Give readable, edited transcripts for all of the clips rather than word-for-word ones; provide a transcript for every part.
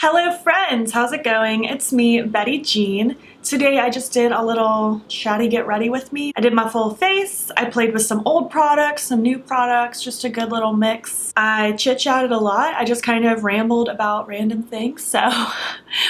Hello friends, how's it going? It's me, Betty Jean. Today I just did a little chatty get ready with me. I did my full face, I played with some old products, some new products, just a good little mix. I chit-chatted a lot, I just kind of rambled about random things, so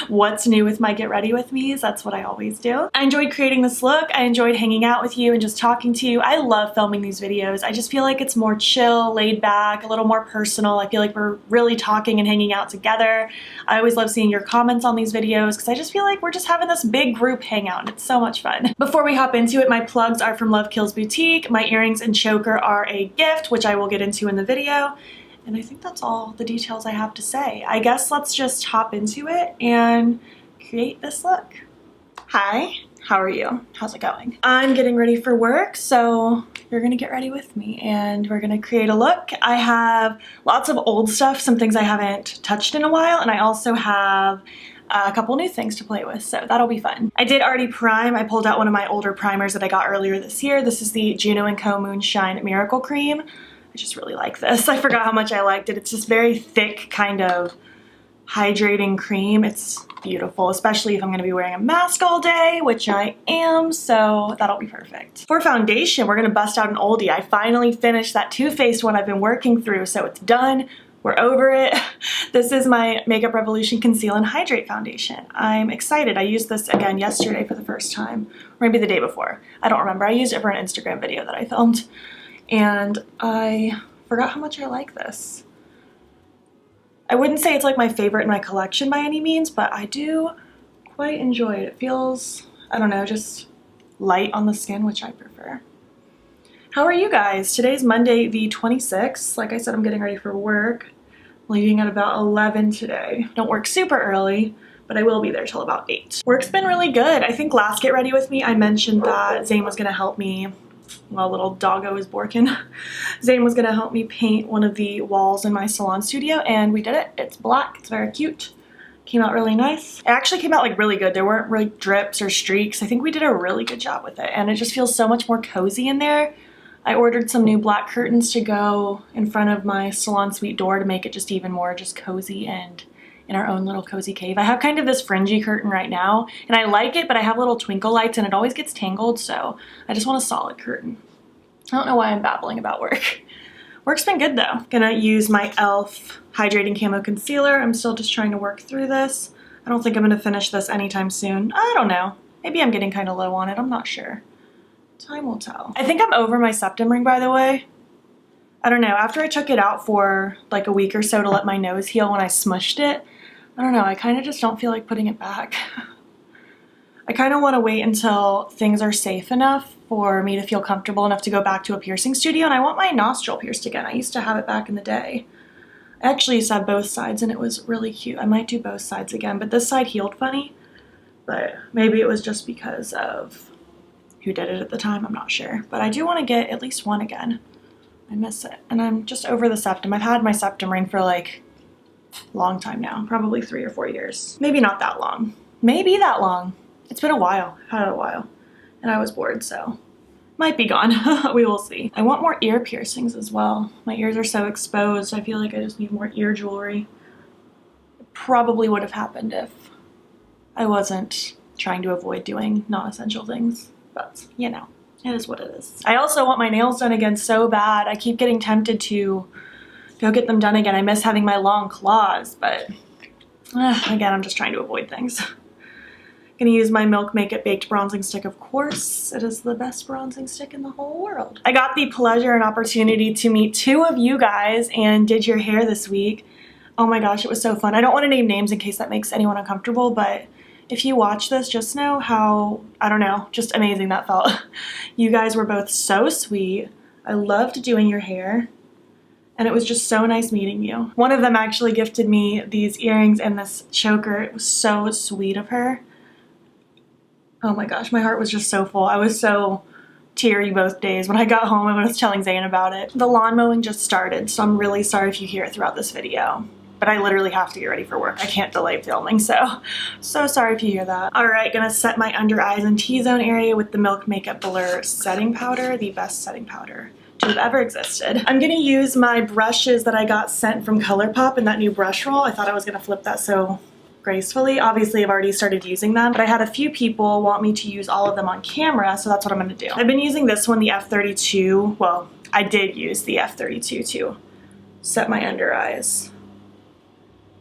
what's new with my get ready with me's, that's what I always do. I enjoyed creating this look, I enjoyed hanging out with you and just talking to you. I love filming these videos, I just feel like it's more chill, laid back, a little more personal. I feel like we're really talking and hanging out together. I always love seeing your comments on these videos because I just feel like we're just having this big group hangout and it's so much fun. Before we hop into it, my plugs are from Love Kills Boutique. My earrings and choker are a gift, which I will get into in the video. And I think that's all the details I have to say. I guess let's just hop into it and create this look. Hi, how are you? How's it going? I'm getting ready for work, so you're gonna get ready with me and we're gonna create a look. I have lots of old stuff, some things I haven't touched in a while, and I also have a couple new things to play with, so that'll be fun. I did already prime. I pulled out one of my older primers that I got earlier this year. This is the Juno & Co. Moonshine Miracle Cream. I just really like this. I forgot how much I liked it. It's just very thick, kind of hydrating cream. It's beautiful, especially if I'm going to be wearing a mask all day, which I am, so that'll be perfect. For foundation, we're going to bust out an oldie. I finally finished that Too Faced one I've been working through, so it's done. We're over it. This is my Makeup Revolution Conceal and Hydrate foundation. I'm excited. I used this again yesterday for the first time, or maybe the day before. I don't remember. I used it for an Instagram video that I filmed, and I forgot how much I like this. I wouldn't say it's like my favorite in my collection by any means, but I do quite enjoy it. It feels, I don't know, just light on the skin, which I prefer. How are you guys? Today's Monday the 26th. Like I said, I'm getting ready for work. Leaving at about 11 today. Don't work super early, but I will be there till about 8. Work's been really good. I think last Get Ready With Me, I mentioned that Zane was gonna help me. Well, little doggo is borking. Zane was gonna help me paint one of the walls in my salon studio, and we did it. It's black, it's very cute. Came out really nice. It actually came out like really good. There weren't really drips or streaks. I think we did a really good job with it, and it just feels so much more cozy in there. I ordered some new black curtains to go in front of my salon suite door to make it just even more just cozy and in our own little cozy cave. I have kind of this fringy curtain right now, and I like it, but I have little twinkle lights and it always gets tangled, so I just want a solid curtain. I don't know why I'm babbling about work. Work's been good though. Gonna use my e.l.f. Hydrating Camo Concealer. I'm still just trying to work through this. I don't think I'm gonna finish this anytime soon. I don't know. Maybe I'm getting kind of low on it, I'm not sure. Time will tell. I think I'm over my septum ring, by the way. I don't know, after I took it out for like a week or so to let my nose heal when I smushed it, I don't know, I kind of just don't feel like putting it back. I kind of want to wait until things are safe enough for me to feel comfortable enough to go back to a piercing studio, and I want my nostril pierced again. I used to have it back in the day. I actually used to have both sides and it was really cute. I might do both sides again, but this side healed funny, but maybe it was just because of who did it at the time, I'm not sure. But I do want to get at least one again. I miss it. And I'm just over the septum. I've had my septum ring for like a long time now, probably 3 or 4 years. Maybe not that long. Maybe that long. It's been a while. I've had it a while. And I was bored, so might be gone. We will see. I want more ear piercings as well. My ears are so exposed. I feel like I just need more ear jewelry. It probably would have happened if I wasn't trying to avoid doing non-essential things. But, you know, it is what it is. I also want my nails done again so bad. I keep getting tempted to go get them done again. I miss having my long claws, but again, I'm just trying to avoid things. Gonna use my Milk Makeup Baked Bronzing Stick, of course. It is the best bronzing stick in the whole world. I got the pleasure and opportunity to meet 2 of you guys and did your hair this week. Oh my gosh, it was so fun. I don't want to name names in case that makes anyone uncomfortable, but if you watch this, just know how, I don't know, just amazing that felt. You guys were both so sweet. I loved doing your hair, and it was just so nice meeting you. One of them actually gifted me these earrings and this choker. It was so sweet of her. Oh my gosh, my heart was just so full. I was so teary both days when I got home and when I was telling Zane about it. The lawn mowing just started, so I'm really sorry if you hear it throughout this video. But I literally have to get ready for work. I can't delay filming, so sorry if you hear that. All right, gonna set my under eyes and T-zone area with the Milk Makeup Blur setting powder, the best setting powder to have ever existed. I'm gonna use my brushes that I got sent from Colourpop in that new brush roll. I thought I was gonna flip that so gracefully. Obviously, I've already started using them, but I had a few people want me to use all of them on camera, so that's what I'm gonna do. I've been using this one, the F32. Well, I did use the F32 to set my under eyes.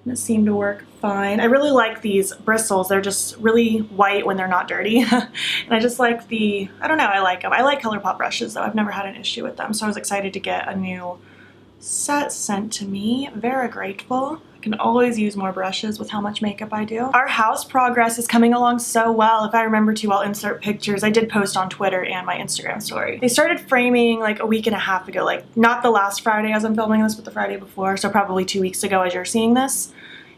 And it seemed to work fine. I really like these bristles. They're just really white when they're not dirty. And I just like I don't know, I like them. I like Colourpop brushes though. I've never had an issue with them. So I was excited to get a new set sent to me. Very grateful. I can always use more brushes with how much makeup I do. Our house progress is coming along so well. If I remember to, I'll insert pictures. I did post on Twitter and my Instagram story. They started framing like a week and a half ago, like not the last Friday as I'm filming this, but the Friday before, so probably 2 weeks ago as you're seeing this.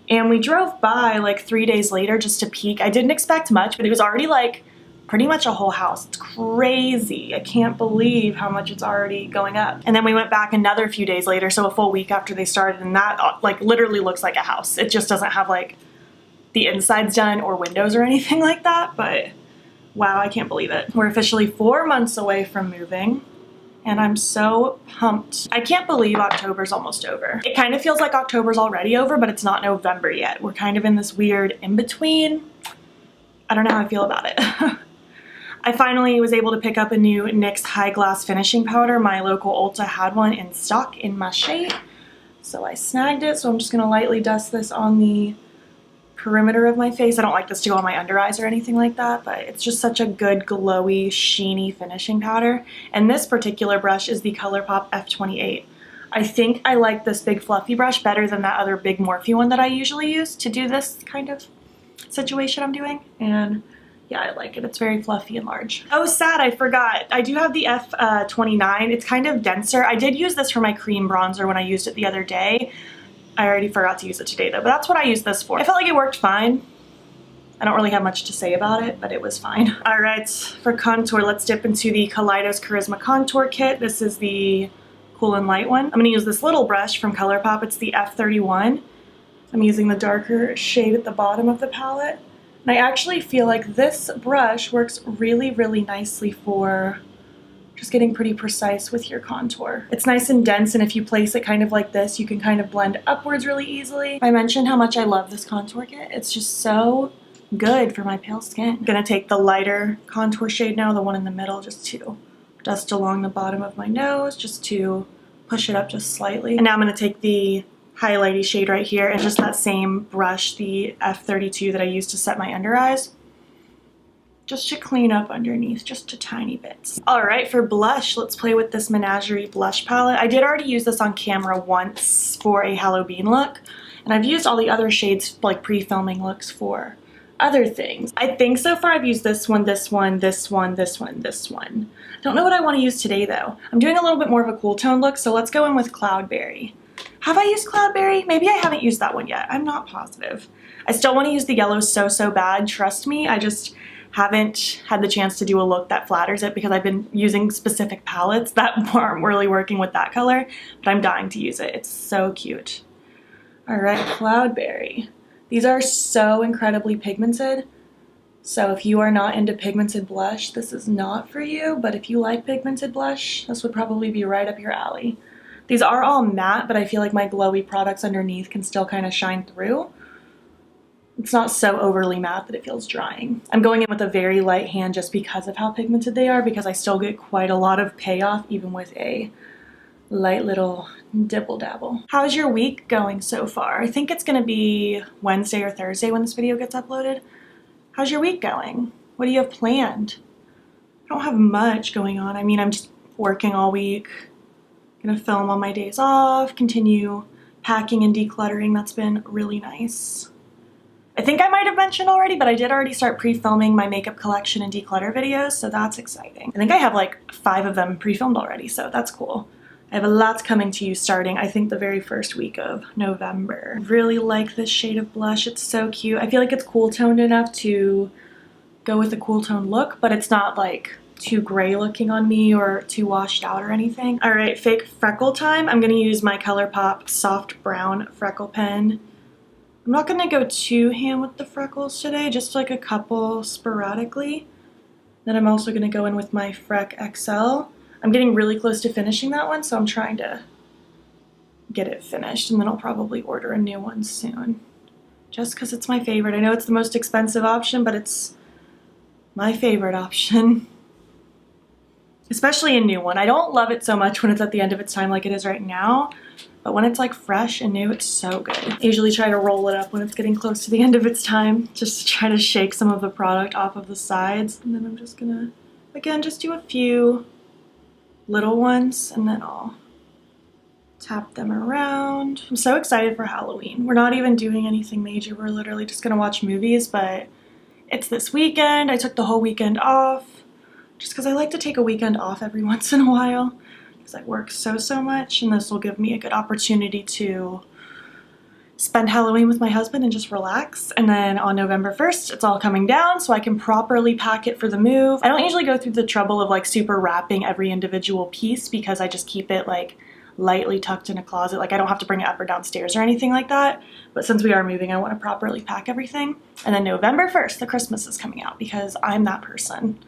And we drove by like 3 days later just to peek. I didn't expect much, but it was already like pretty much a whole house. It's crazy. I can't believe how much it's already going up. And then we went back another few days later, so a full week after they started, and that like literally looks like a house. It just doesn't have like the insides done or windows or anything like that, but wow, I can't believe it. We're officially 4 months away from moving, and I'm so pumped. I can't believe October's almost over. It kind of feels like October's already over, but it's not November yet. We're kind of in this weird in-between. I don't know how I feel about it. I finally was able to pick up a new NYX High Glass Finishing Powder. My local Ulta had one in stock in my shade, so I snagged it. So I'm just gonna lightly dust this on the perimeter of my face. I don't like this to go on my under eyes or anything like that, but it's just such a good glowy, sheeny finishing powder. And this particular brush is the Colourpop F28. I think I like this big fluffy brush better than that other big Morphe one that I usually use to do this kind of situation I'm doing. And yeah, I like it. It's very fluffy and large. Oh, sad, I forgot. I do have the F29. It's kind of denser. I did use this for my cream bronzer when I used it the other day. I already forgot to use it today though, but that's what I used this for. I felt like it worked fine. I don't really have much to say about it, but it was fine. All right, for contour, let's dip into the Kaleidos Charisma Contour Kit. This is the Cool and Light one. I'm gonna use this little brush from Colourpop. It's the F31. I'm using the darker shade at the bottom of the palette. And I actually feel like this brush works really, really nicely for just getting pretty precise with your contour. It's nice and dense, and if you place it kind of like this, you can kind of blend upwards really easily. I mentioned how much I love this contour kit. It's just so good for my pale skin. I'm gonna take the lighter contour shade now, the one in the middle, just to dust along the bottom of my nose, just to push it up just slightly. And now I'm gonna take the highlighty shade right here and just that same brush, the F32 that I used to set my under eyes, just to clean up underneath just a tiny bit. All right, for blush, let's play with this Menagerie blush palette. I did already use this on camera once for a Halloween look, and I've used all the other shades like pre-filming looks for other things. I think so far I've used this one, this one, this one, this one, this one. I don't know what I want to use today though. I'm doing a little bit more of a cool tone look, so let's go in with Cloudberry. Have I used Cloudberry? Maybe I haven't used that one yet. I'm not positive. I still want to use the yellow so bad, trust me. I just haven't had the chance to do a look that flatters it because I've been using specific palettes that aren't really working with that color, but I'm dying to use it. It's so cute. All right, Cloudberry. These are so incredibly pigmented. So if you are not into pigmented blush, this is not for you, but if you like pigmented blush, this would probably be right up your alley. These are all matte, but I feel like my glowy products underneath can still kind of shine through. It's not so overly matte that it feels drying. I'm going in with a very light hand just because of how pigmented they are, because I still get quite a lot of payoff even with a light little dibble dabble. How's your week going so far? I think it's gonna be Wednesday or Thursday when this video gets uploaded. How's your week going? What do you have planned? I don't have much going on. I mean, I'm just working all week. Gonna film on my days off, continue packing and decluttering. That's been really nice. I think I might have mentioned already, but I did already start pre-filming my makeup collection and declutter videos, so that's exciting. I think I have like 5 of them pre-filmed already, so that's cool. I have a lot coming to you starting, I think, the very first week of November. I really like this shade of blush. It's so cute. I feel like it's cool toned enough to go with a cool tone look, but it's not like too gray looking on me or too washed out or anything. All right, fake freckle time. I'm gonna use my Colourpop soft brown freckle pen. I'm not gonna go too ham with the freckles today, just like a couple sporadically. Then I'm also gonna go in with my Freck XL. I'm getting really close to finishing that one, so I'm trying to get it finished, and then I'll probably order a new one soon. just because it's my favorite. I know it's the most expensive option, but it's my favorite option. Especially a new one. I don't love it so much when it's at the end of its time like it is right now, but when it's like fresh and new, it's so good. I usually try to roll it up when it's getting close to the end of its time, just to try to shake some of the product off of the sides. And then I'm just gonna, again, just do a few little ones and then I'll tap them around. I'm so excited for Halloween. We're not even doing anything major. We're literally just gonna watch movies, but it's this weekend. I took the whole weekend off just because I like to take a weekend off every once in a while because I work so much, and this will give me a good opportunity to spend Halloween with my husband and just relax. And then on November 1st, it's all coming down so I can properly pack it for the move. I don't usually go through the trouble of like super wrapping every individual piece because I just keep it like lightly tucked in a closet. Like I don't have to bring it up or downstairs or anything like that. But since we are moving, I want to properly pack everything. And then November 1st, the Christmas is coming out because I'm that person.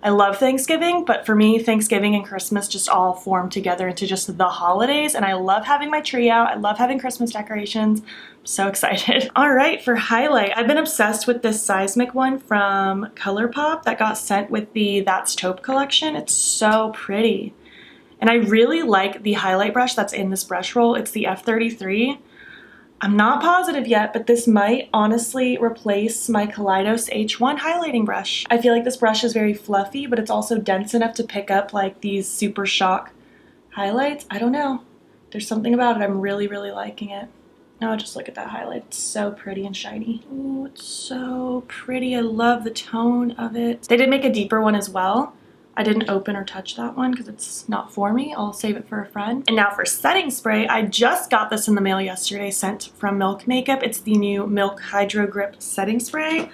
I love Thanksgiving, but for me, Thanksgiving and Christmas just all form together into just the holidays, and I love having my tree out. I love having Christmas decorations. I'm so excited. All right, for highlight, I've been obsessed with this Seismic one from Colourpop that got sent with the That's Taupe collection. It's so pretty. And I really like the highlight brush that's in this brush roll. It's the F33. I'm not positive yet, but this might honestly replace my Kaleidos H1 highlighting brush. I feel like this brush is very fluffy, but it's also dense enough to pick up like these super shock highlights. I don't know. There's something about it. I'm really liking it. Oh, just look at that highlight. It's so pretty and shiny. Oh, it's so pretty. I love the tone of it. They did make a deeper one as well. I didn't open or touch that one because it's not for me. I'll save it for a friend. And now for setting spray, I just got this in the mail yesterday, sent from Milk Makeup. It's the new Milk Hydro Grip setting spray.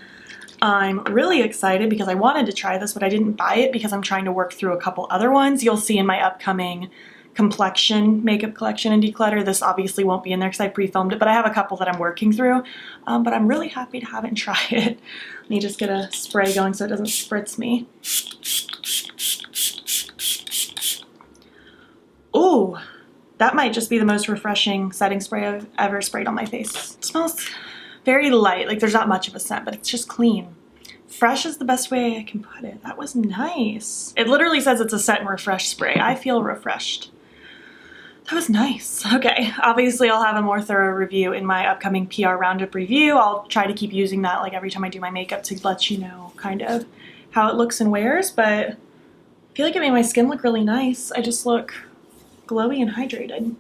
I'm really excited because I wanted to try this, but I didn't buy it because I'm trying to work through a couple other ones. You'll see in my upcoming complexion makeup collection and declutter. This obviously won't be in there because I pre-filmed it, but I have a couple that I'm working through. But I'm really happy to have it and try it. Let me just get a spray going so it doesn't spritz me. Ooh, that might just be the most refreshing setting spray I've ever sprayed on my face. It smells very light, like there's not much of a scent, but it's just clean. Fresh is the best way I can put it. That was nice. It literally says it's a set and refresh spray. I feel refreshed. That was nice. Okay, obviously I'll have a more thorough review in my upcoming PR Roundup review. I'll try to keep using that like every time I do my makeup to let you know kind of how it looks and wears, but I feel like it made my skin look really nice. I just look glowy and hydrated.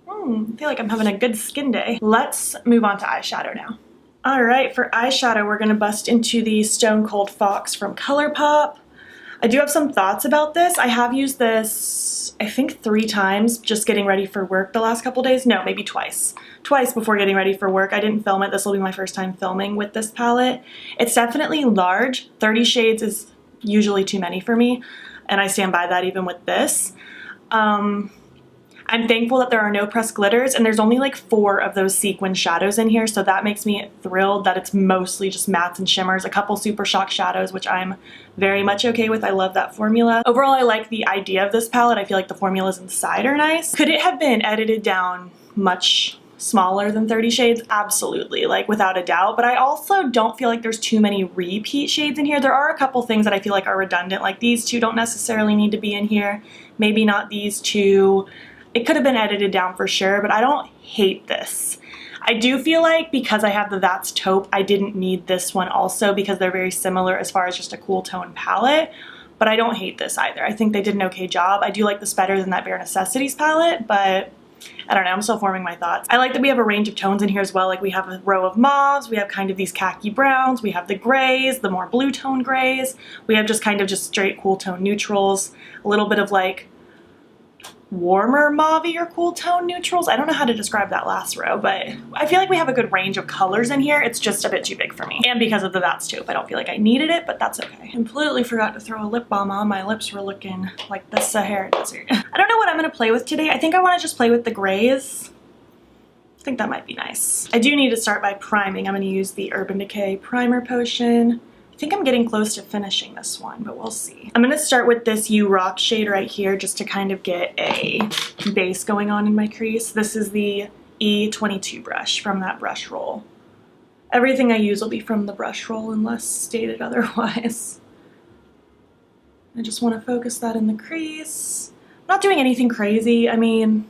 I feel like I'm having a good skin day. Let's move on to eyeshadow now. All right, for eyeshadow, we're gonna bust into the Stone Cold Fox from Colourpop. I do have some thoughts about this. I have used this, I think 3 times just getting ready for work the last couple days. No, maybe twice. Twice before getting ready for work. I didn't film it. This will be my first time filming with this palette. It's definitely large. 30 shades is usually too many for me, and I stand by that even with this. I'm thankful that there are no pressed glitters, and there's only like 4 of those sequin shadows in here, so that makes me thrilled that it's mostly just mattes and shimmers, a couple super shock shadows, which I'm very much okay with. I love that formula. Overall, I like the idea of this palette. I feel like the formulas inside are nice. Could it have been edited down much smaller than 30 shades? Absolutely, like without a doubt, but I also don't feel like there's too many repeat shades in here. There are a couple things that I feel like are redundant, like these 2 don't necessarily need to be in here, maybe not these 2. It could have been edited down for sure, but I don't hate this. I do feel like because I have the That's Taupe, I didn't need this one also because they're very similar as far as just a cool tone palette, but I don't hate this either. I think they did an okay job. I do like this better than that Bare Necessities palette, but I don't know, I'm still forming my thoughts. I like that we have a range of tones in here as well. Like we have a row of mauves, we have kind of these khaki browns, we have the grays, the more blue tone grays, we have just kind of just straight cool tone neutrals, a little bit of like warmer mauve or cool tone neutrals. I don't know how to describe that last row, but I feel like we have a good range of colors in here. It's just a bit too big for me. And because of the That's Taupe, I don't feel like I needed it, but that's okay. Completely forgot to throw a lip balm on. My lips were looking like the Sahara Desert. I don't know what I'm gonna play with today. I think I wanna just play with the grays. I think that might be nice. I do need to start by priming. I'm gonna use the Urban Decay Primer Potion. I think I'm getting close to finishing this one, but we'll see. I'm gonna start with this You Rock shade right here just to kind of get a base going on in my crease. This is the E22 brush from that brush roll. Everything I use will be from the brush roll unless stated otherwise. I just want to focus that in the crease. I'm not doing anything crazy. I mean,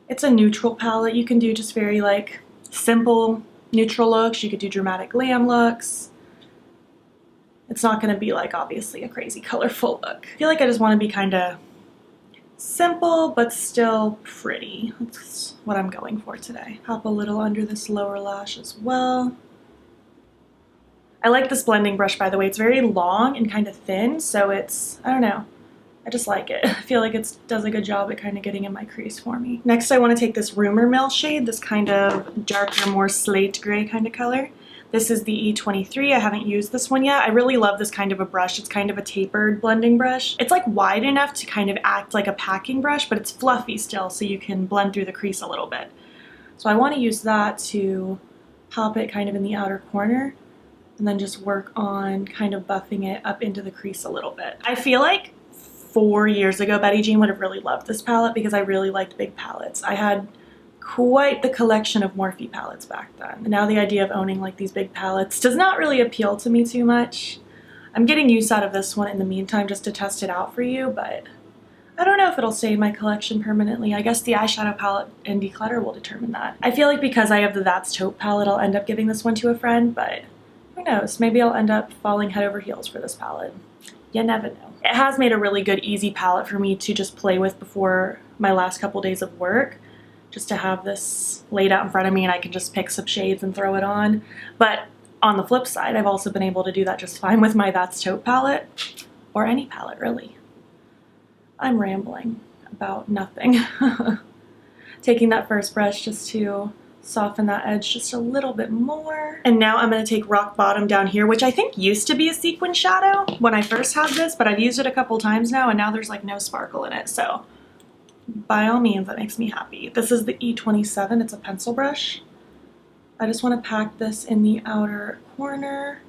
it's a neutral palette. You can do just very like simple neutral looks. You could do dramatic glam looks. It's not going to be like obviously a crazy colorful look. I feel like I just want to be kind of simple but still pretty. That's what I'm going for today. Pop a little under this lower lash as well. I like this blending brush, by the way. It's very long and kind of thin, so it's, I don't know, I just like it. I feel like it does a good job at kind of getting in my crease for me. Next, I want to take this Rumor Mill shade, this kind of darker, more slate gray kind of color. This is the E23. I haven't used this one yet. I really love this kind of a brush. It's kind of a tapered blending brush. It's like wide enough to kind of act like a packing brush, but it's fluffy still, so you can blend through the crease a little bit. So I want to use that to pop it kind of in the outer corner, and then just work on kind of buffing it up into the crease a little bit. I feel like 4 years ago, Betty Jean would have really loved this palette because I really liked big palettes. I had quite the collection of Morphe palettes back then. And now the idea of owning like these big palettes does not really appeal to me too much. I'm getting use out of this one in the meantime just to test it out for you, but I don't know if it'll stay in my collection permanently. I guess the eyeshadow palette and declutter will determine that. I feel like because I have the That's Taupe palette, I'll end up giving this one to a friend, but who knows? Maybe I'll end up falling head over heels for this palette. You never know. It has made a really good, easy palette for me to just play with before my last couple days of work, just to have this laid out in front of me and I can just pick some shades and throw it on. But on the flip side, I've also been able to do that just fine with my That's Taupe palette, or any palette really. I'm rambling about nothing. Taking that first brush just to soften that edge just a little bit more. And now I'm going to take Rock Bottom down here, which I think used to be a sequin shadow when I first had this, but I've used it a couple times now and now there's like no sparkle in it, so by all means that makes me happy. This is the E27, it's a pencil brush. I just want to pack this in the outer corner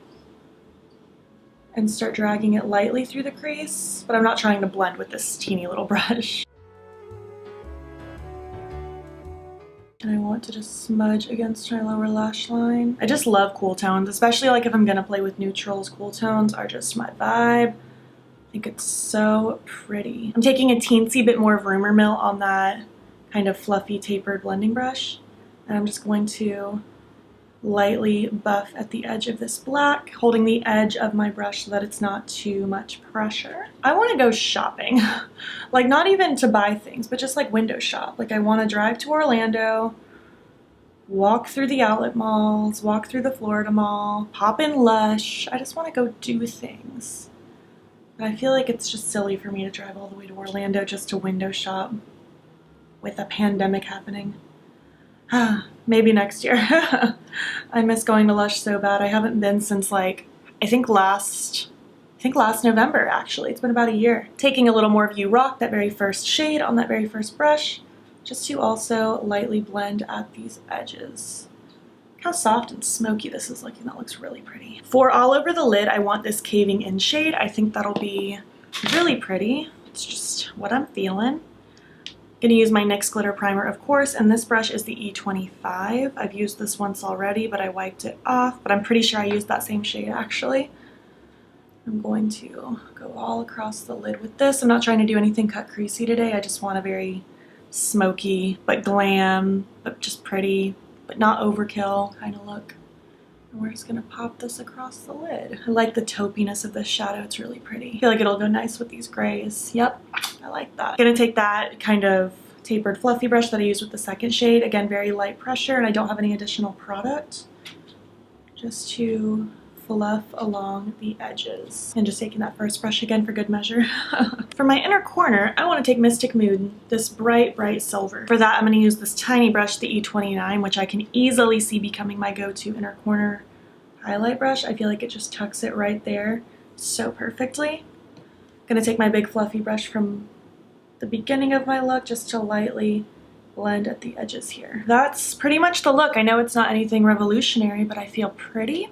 and start dragging it lightly through the crease, but I'm not trying to blend with this teeny little brush. And I want to just smudge against my lower lash line. I just love cool tones, especially like if I'm gonna play with neutrals. Cool tones are just my vibe. I think it's so pretty. I'm taking a teensy bit more of Rumor Mill on that kind of fluffy tapered blending brush. And I'm just going to lightly buff at the edge of this black, holding the edge of my brush so that it's not too much pressure. I want to go shopping. Like not even to buy things, but just like window shop. Like I want to drive to Orlando, walk through the outlet malls, walk through the Florida Mall, pop in Lush. I just want to go do things. But I feel like it's just silly for me to drive all the way to Orlando just to window shop with a pandemic happening. Maybe next year. I miss going to Lush so bad. I haven't been since like, I think last November actually. It's been about a year. Taking a little more of You Rock, that very first shade on that very first brush, just to also lightly blend at these edges. Look how soft and smoky this is looking. That looks really pretty. For all over the lid, I want this Caving In shade. I think that'll be really pretty. It's just what I'm feeling. Gonna use my NYX Glitter Primer, of course, and this brush is the E25. I've used this once already, but I wiped it off, but I'm pretty sure I used that same shade actually. I'm going to go all across the lid with this. I'm not trying to do anything cut creasy today. I just want a very smoky, but glam, but just pretty, but not overkill kind of look. And we're just gonna pop this across the lid. I like the taupiness of this shadow, it's really pretty. I feel like it'll go nice with these grays. Yep, I like that. Gonna take that kind of tapered fluffy brush that I used with the second shade. Again, very light pressure, and I don't have any additional product. Just to fluff along the edges. And just taking that first brush again for good measure. For my inner corner, I want to take Mystic Mood, this bright, bright silver. For that, I'm going to use this tiny brush, the E29, which I can easily see becoming my go-to inner corner highlight brush. I feel like it just tucks it right there so perfectly. I'm going to take my big fluffy brush from the beginning of my look just to lightly blend at the edges here. That's pretty much the look. I know it's not anything revolutionary, but I feel pretty.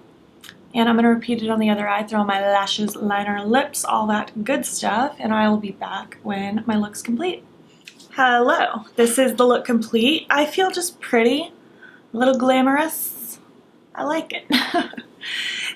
And I'm going to repeat it on the other eye, throw on my lashes, liner, lips, all that good stuff, and I will be back when my look's complete. Hello, this is the look complete. I feel just pretty, a little glamorous, I like it.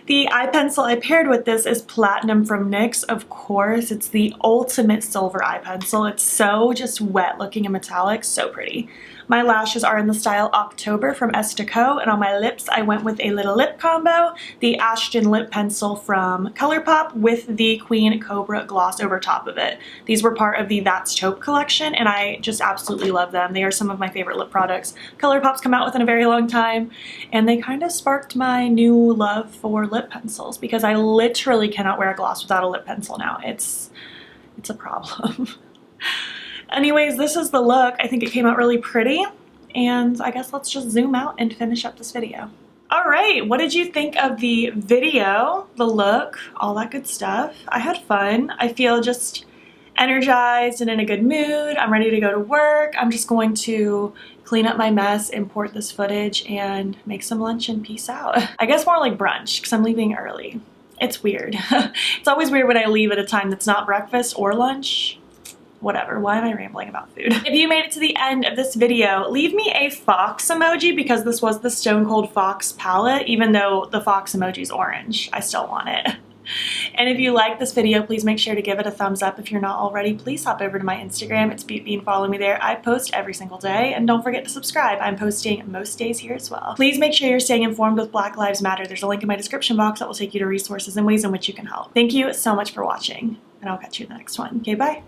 The eye pencil I paired with this is Platinum from NYX, of course. It's the ultimate silver eye pencil. It's so just wet looking and metallic, so pretty. My lashes are in the style October from Esta, and on my lips I went with a little lip combo, the Ashton lip pencil from Colourpop with the Queen Cobra gloss over top of it. These were part of the That's Taupe collection and I just absolutely love them. They are some of my favorite lip products Colourpop's come out with in a very long time, and they kind of sparked my new love for lip pencils because I literally cannot wear a gloss without a lip pencil now. It's a problem. Anyways, this is the look. I think it came out really pretty, and I guess let's just zoom out and finish up this video. All right, what did you think of the video, the look, all that good stuff? I had fun. I feel just energized and in a good mood. I'm ready to go to work. I'm just going to clean up my mess, import this footage, and make some lunch and peace out. I guess more like brunch because I'm leaving early. It's weird. It's always weird when I leave at a time that's not breakfast or lunch. Whatever, why am I rambling about food? If you made it to the end of this video, leave me a fox emoji because this was the Stone Cold Fox palette. Even though the fox emoji is orange, I still want it. And if you like this video, please make sure to give it a thumbs up. If you're not already, please hop over to my Instagram. It's BeatBean. Follow me there. I post every single day. And don't forget to subscribe. I'm posting most days here as well. Please make sure you're staying informed with Black Lives Matter. There's a link in my description box that will take you to resources and ways in which you can help. Thank you so much for watching, and I'll catch you in the next one. Okay, bye.